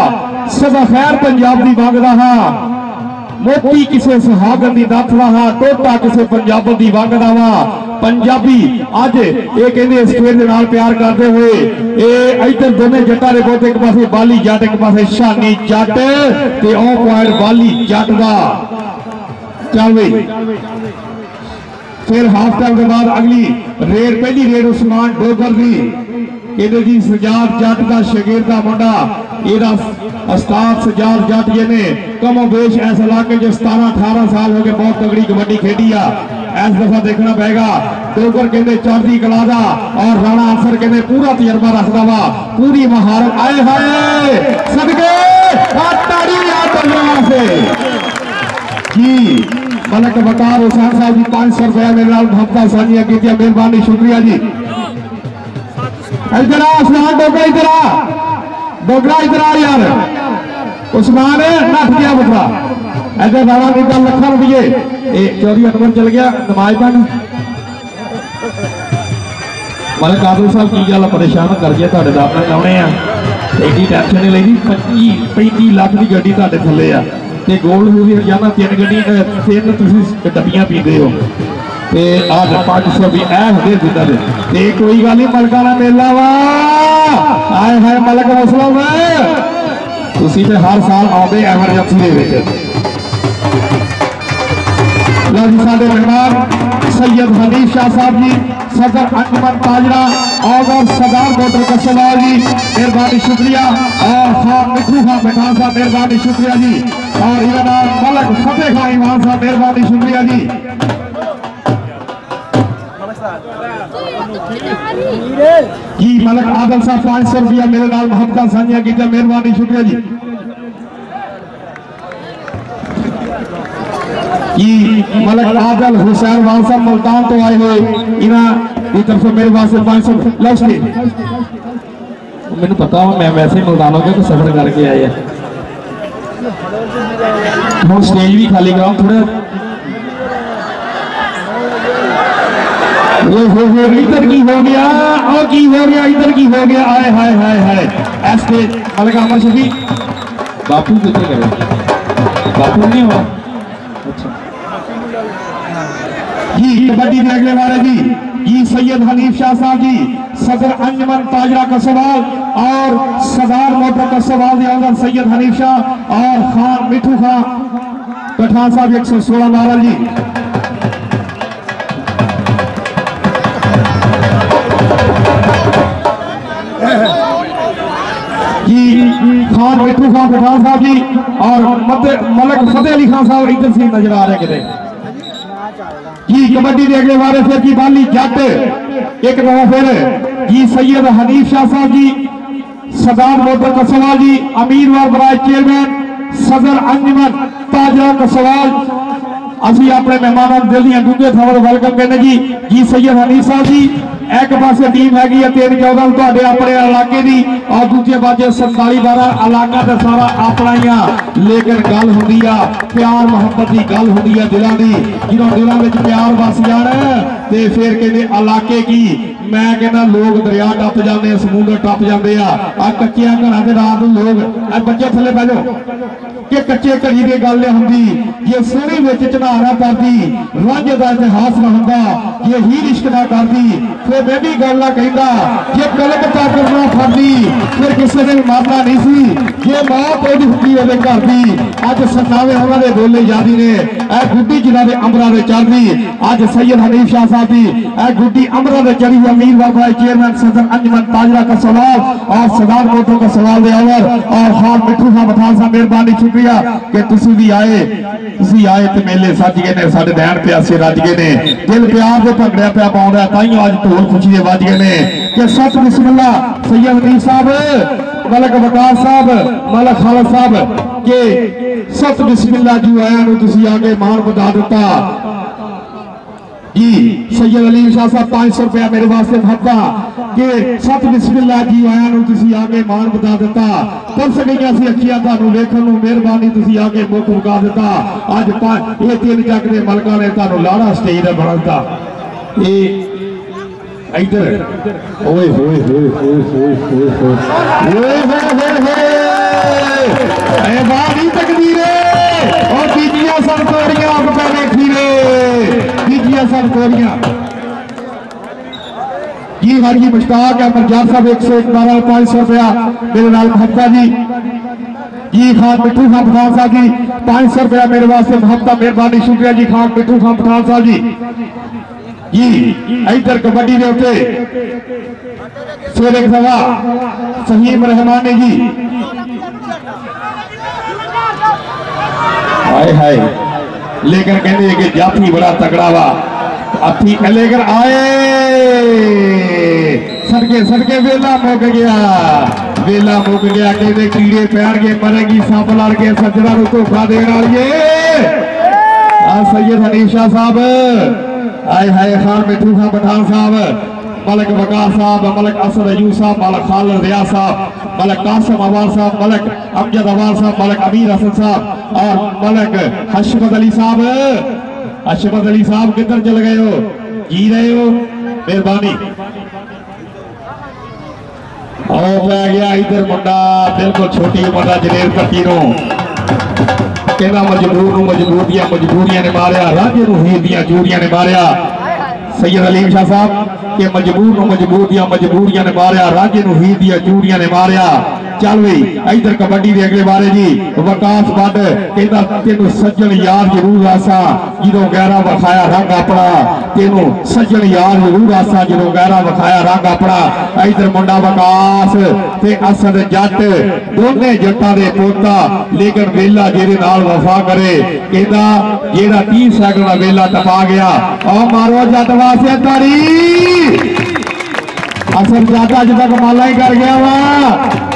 सदा खैर पंजाब की मंगदा हाँ मोती किसे सुहागन की दसदा हाँ टोटा किसे पंजाब की मंगदा वा पंजाबी अज ये कहते स्टेज के नाल प्यार करते हुए इधर दोनों जट्टा ने बहुत एक पासे बाली जट एक पासे शानी जट ते ओ पॉइंट बाली जट का चल बई फिर हाफ टाइम के बाद अगली रेड पहली रेड उस्मान डोगर की कहते जी सजाद जट का शगीर का मुंडा एदा उस्ताद सजाद जट जी ने कमो बेश ऐसा इलाके जो 17-18 साल हो गए बहुत तगड़ी कबड्डी खेडी आ इस दफा देखना पड़ेगा डोगर कहते चढ़ती कला दा और राणा अफसर कहते पूरा तजर्बा रखता वा पूरी महारत आए हाय सदके से जी मलक वकार हुसैन साहब जी 500 रुपया मेरे नाल भक्ता साझिया की मेहरबानी शुक्रिया जी इधर उस्मान डोगरा इधर आ यार उस्मान नठ गया बकरा इधर राणा निकल लखा रुपये चौधरी अकबर चल गया नमाज पढ़ मलक आदिल साहब की गल परेशान कर दिया अपने चाहने एडी टेंशन नहीं लेनी 25 लाख की गड्डी थले आ गोल्ड हो गई रोजाना 3 गड्डी 3 डब्बियां पीते हो आज 500 भी कोई गल नहीं मलका का मेला वा आए है मलक मुस्लिम तुसी ते हर साल आते एमरजेंसी साडे मेहमान सैयद हनीफ शाह साहब जी सदर अंजमन ताजरा और सरदार डॉक्टर कसवाल जी मेहरबानी शुक्रिया और खान मिठू खान पठान साहब मेहरबानी शुक्रिया जी और मलक फतेह खान ईमान साहब मेहरबानी शुक्रिया जी जी मलक आदल साहब 500 रुपया मेरे नाल मोहब्बत साझिया की मेहरबानी शुक्रिया जी मलक आदल हुसैन वाल साहब मुल्तान तो आए हुए इन्हां की तरफ से मेरे वास्ते 500 लव स्टेज मैंने पता हो मैं वैसे ही मुल्तानों के सफर करके आए हैं हम स्टेज भी खाली कराओ थोड़ा इधर की हो गया और की हो गया इधर की हो गया आए हाय हाय हाय ऐसे मलक अमर शफी बापू कितने करे बापू नहीं हुआ अच्छा जी कबड्डी में अगले बारे जी सैयद हनीफ शाह साहब जी सदर अंजमन ताजरा का सवाल और सरदार मोटर का सवाल सैयद हनीफ शाह और खान मिठू खान पठान साहब 116 मारल जी खान मिठू खान पठान साहब जी और मलक फतेह अली खान साहब इधर से नजर आ रहे कितने जी कबड्डी के अगले बारे फिर की बाली जट एक दफा फिर जी सैयद हनीफ शाह साहब जी सरदार मोहब्बत का सवाल जी अमीर वार बराज चेयरमैन सदर अंजमन ताजरा का सवाल असी अपने मेहमानों दिल दियां डूंगे थावां वेलकम करने जी सैयद हनीफ साहब जी एक पासे टीम हैगी 13-14 तुहाडे अपने इलाके दी और दूजे पासे 47-12 इलाका ते सारा अपना ही आ लेकिन गल हुंदी आ प्यार मोहब्बत की गल हुंदी आ दिलों दी जिन्हों दिलों विच प्यार वस जाण ते फिर कहंदे इलाके की मैं कहना लोग दरिया टप जाते हैं, समुद्र टप जाते आ कच्चिया घर के रात लोग बच्चे थले बह जाओ कि कच्चे घड़ी की गल होंगी जे सोहनी विच चढ़ाना करती रांझे का इतिहास ना होंदा जे हीर इश्क ना करती फिर मैं भी गल ना कहता जे कलक ताकत ना फड़ती फिर किसी ने मारना नहीं सी जे मां कोई होंगी वो घर की अज सतावे उन्होंने बोले यादी ने गुड्डी जिन्होंने अंबरा में चढ़ती अज सैयद हनीफ शाह साहब की गुड्डी अंबरा में चढ़ी हुई अमीर बाबा चेयरमैन सदर अंजमन ताजरा का सवाल और सरदार मोटो का सवाल दे और खान मिठू खान पठान साहब मेहरबानी शुक्रिया कि तुसी भी आए ते मेले सज गए ने साडे दैन प्यासे रज गए ने दिल प्यार दे भंगड़े पिया पाउंदा ताइयों अज ढोल खुशी दे वज गए ने कि सत बिस्मिल्लाह सैयद हनीफ साहब मलक वकार साहब मलक खालद साहब के सत बिस्मिल्लाह जी आया नु तुसी आके मान बता दिता जी सैयद अलीम शाह साहब 500 रुपया मेरे वास्ते भत्ता के सत बिस्मिल्लाह जी आया नु तुसी आके मान बता दिता तरस गईयां सी अखियां तानू वेखण नु मेहरबानी तुसी आके मुख मुका दिता अज ये 3 जग दे मलकां ने तानू लाड़ा स्टेज ते बनता ए इधर ओए होए होए होए होए होए होए होए होए ए बारी तकदीरे और बीजियां सन तोड़ियां अब पहले खीरे बीजियां सन तोड़ियां जी हर जी मुश्ताक है पंजाब साहब 112 500 रुपया मेरे नाल हफ्ता जी जी खान मिठू खान पठान साहब जी 500 रुपया मेरे वास्ते हफ्ता मेहरबानी शुक्रिया जी खान मिठू खान पठान साहब जी इधर कबड्डी के उत्ते शेर सवा सहीम रहमानी जी हाय हाय लेकर कहते कि जाफी बड़ा तगड़ा वा अथी लेकर आए सड़के सड़के वेला मुक गया कहते कीड़े पैर के मरेगी सांप लड़ के सज्जरा नु धोखा देने वाली सैयद हनीफ शाह साहब आए हाय खान मिठू खान पठान साहब मलक वकार साहब मलक असद अयूब साहब मलक खालिद रियाज साहब मलक कासिम अवार साहब मलक अमजद अवार साहब मलक अमीर हसन साहब और मलक हशमत अली साहब किधर चल गए हो जी रहे हो मेहरबानी पै गया इधर मुंडा बिल्कुल छोटी उम्र का जनेर पट्टी नो कहना मजबूरियां ने मारिया राजे हीर दियां चूड़ियां ने मारिया सैयद अलीम शाह साहब के मजबूरियां ने मारिया राजे हीर दियां चूड़ियां ने मारिया चल भाई इधर कबड्डी के अगले बारे जी विकास बट कहता तेन सज्जन यार जरूर आसा जो गहरा विखाया रंग अपना तेन सज्जन यार जरूर आसा जो गहरा विखाया रंग अपना इधर मुंडा विकास ते असद जट दोने जट्टां दे पोता लेकिन वेला जेदे नाल वफा करे कहता जेड़ा 30 सैकंड का वेला टपा गया और मारो जट वास्ते ताड़ी असर ज्यादा अज तक कमाला ही कर गया वा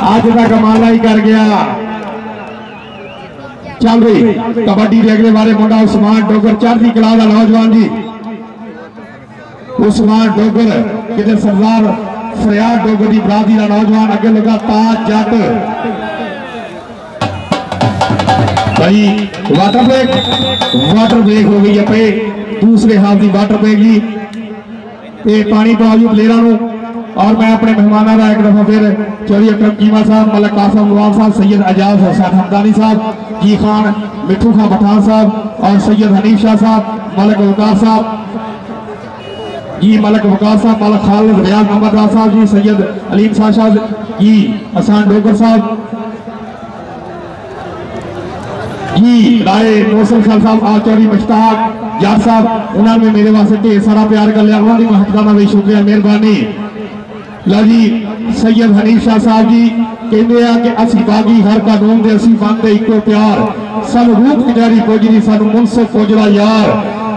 अज तक कमाला ही कर गया चल रही कबड्डी के अगले बारे मुंडा उस्मान डोगर चढ़ती कला का नौजवान जी उस्मान डोगर किधर सरदार फरियाद डोगर की बरादरी का नौजवान अगे लगा ताज जट भाई वाटर ब्रेक हो गई है पे दूसरे हाफ की वाटर ब्रेक जी पानी पाओ जी प्लेयरों और मैं अपने मेहमानों का एक दफा फिर चौधरी अकरम कीमा साहब मलक कासिम अवार साहब सैयद एजाज हसन हमदानी साहब जी खान मिठू खान पठान साहब और सैयद हनीफ शाह साहब मलक वकार साहब जी मलक वकार साहब मलक खालिद रियाज नंबरदार साहब जी सैयद अलीम शाह साहब जी हसन डोगर साहब जी राय मौसम खान साहब और चौधरी मुश्ताक यार साहब उन्होंने मेरे वास्ते ढेर सारा प्यार कर लिया उन्होंने महत्ता का भी शुक्रिया मेहरबानी लो जी सैयद हनीफ शाह साहब जी कहते हैं कि असी बागी हर कानून दे असी बनते इको प्यार सन रूप कचहरी पुजरी सानू मुनसिफ पुजरा यार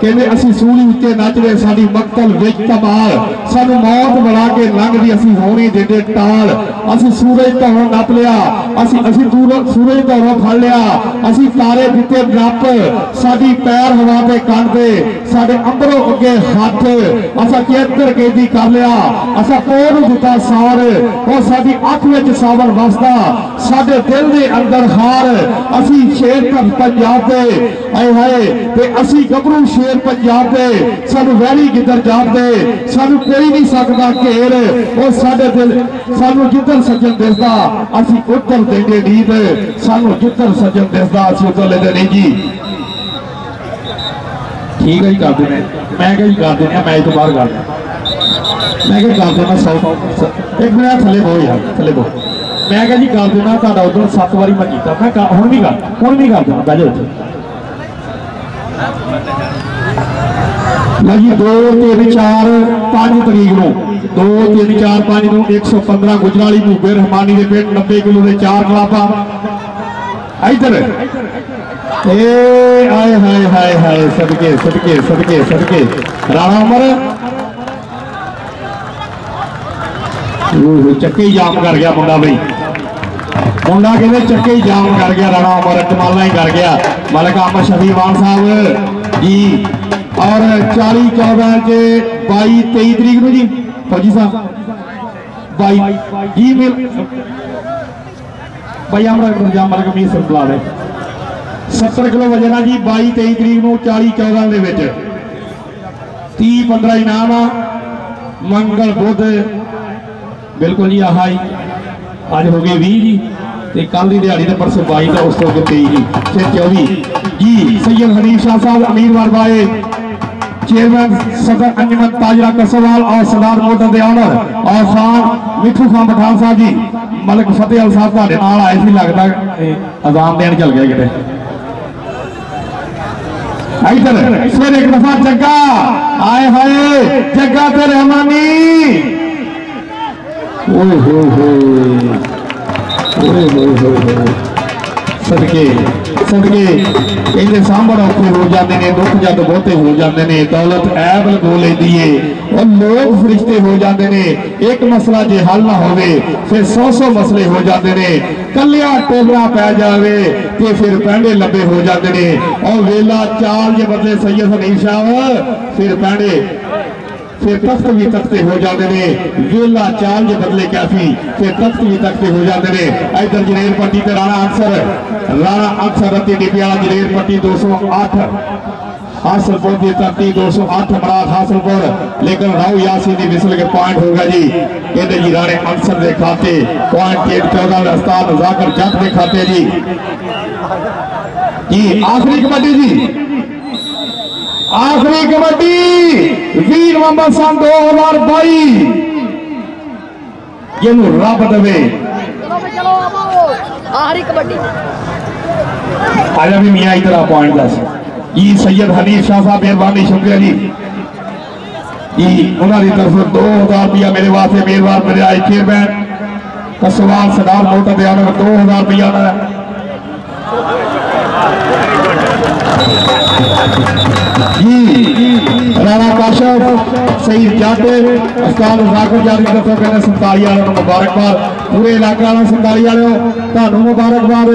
कहते असी सूली उत्ते नचदे साडी मक्तल विच तबाल सानू मौत बड़ा के लंघदी असी होनी देते टाल असी सूरज धौरों नप लिया असी सूरज धौरों फड़ लिया असी तारे दिते नप साडी पैर हवा ते कंडदे साडे अंबरों अगे हथ असा केतर कैदी कर लिया असा कोर दिता सार और साडी अख विच सावन वसदा साडे दिल दे अंदर हार असी शेर पंजाब दे आए हाय ते असी गबरू शेर शेर पंजाब दे सानू वैली गिद्दर जापदे सानू कोई नहीं सकदा घेर ओ साडे दिल सानू जिੱਧਰ सज्जन दिसदा असीं उधर देंगे नींद सानू जिੱਧਰ सज्जन दिसदा असीं उधर लेंदे नहीं जी ठीक है जी कर देने मैं क्या जी कर देने मैच तो बाहर कर मैं क्या कर देना 100 एक मिनट थले बो यार थले बो मैं क्या जी कर देना तुहाडा उधर 7 बारी मैं कीता मैं हुण भी कर देना बह जाओ जी 2 3 4 5 तरीक नूं 2 3 4 5 नूं 115 गुजराली मूबे रहमानी के पिंड 90 किलो के 4 कलापा इधर आए हाय हाय हाय सदके सदके सदके सदके राणा उमर चक्के ही जाम कर गया मुंडा बई मुंडा कहते चक्के ही जाम कर गया राणा उमर कमाला ही कर गया मलिक अहमद शफी मान साहब जी और 40 14 के 22 23 तरीक जी फौजी साहब 22 जी मिल भाई हमारा मलिक अमीर सिंह बुला रहे 70 किलो वजन है जी 22 23 तरीक को 40 14 के 30 15 इनाम आ मंगल बुध बिल्कुल जी आह अज हो गए 20 जी ते कल की दिहाड़ी तो परसों 22 का उस तो 23 जी फिर 24 जी सैयद हनीफ शाह साहब अमीरवार बाए चेयरमैन सदर अंजुमन ताजरा कसवाल और सरदार मोटर दे ऑनर और खान मिठू खान पठान साहब जी मलिक फतेह अल साहब तुहाडे नाल आए सी लगदा अजान देन चल गया किते इधर फिर एक दफा जग्गा आए हाय जग्गा ते रहमानी ओए हो सदके सदके कहते सामण औखे हो जाते हैं दुख जद बहुते हो जाते हैं दौलत ऐब लगो लेती है और लोग फरिश्ते हो जाते हैं एक मसला जे हल ना होवे फिर 100 मसले हो जाते हैं कलिया टोबरा पै जावे तो फिर पैंडे लंबे हो जाते हैं और वेला चाल जे बदले सैयद हनीफ साहब फिर पैंडे फिर तख्त भी तख्ते हो जाते हैं वेला चाल जे बदले कैफी फिर तख्त भी तख्ते हो जाते हैं इधर जनेर पट्टी ते राणा अक्सर रत्ती डिबियाला जनेर पट्टी 208 हासिलपुर की धरती 208 मराद हासिलपुर लेकिन राव यासी की विसल के पॉइंट होगा जी कहते जी राणे अक्सर के खाते पॉइंट 14 उस्ताद जाकर जट के खाते जी आखिरी कबड्डी जी आखिरी कबड्डी 20 नवंबर सन 2022 जिन्हों रब दे आखिरी कबड्डी आजा भी मियाँ इधर आ पॉइंट 10 जी सैयद हनीफ शाह साहब मेहरबानी शुक्रिया जी उन्होंने तरफ 2000 रुपया मेरे वास्ते मेहरबान मेरे आए चेयरमैन कसवाल सरदार मोटर दे 2000 रुपया राणा काशफ सईद जाटे उस्ताद जाकर जारी की तरफ कहने 47 वालों को मुबारकबाद पूरे इलाके वालों 47 वालों तुहानू मुबारकबाद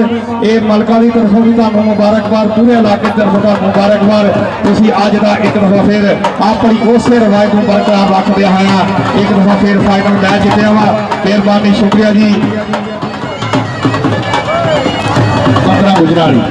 ये मलका की तरफों भी तुहानू मुबारकबाद पूरे इलाके की तरफों तुहानू मुबारकबाद तुसीं अज दा एक दफा फिर अपनी उस रवायत को बरकरार रखदे होया एक दफा फिर फाइनल मैच जितया वा मेहरबानी शुक्रिया जी 15 गुजराली।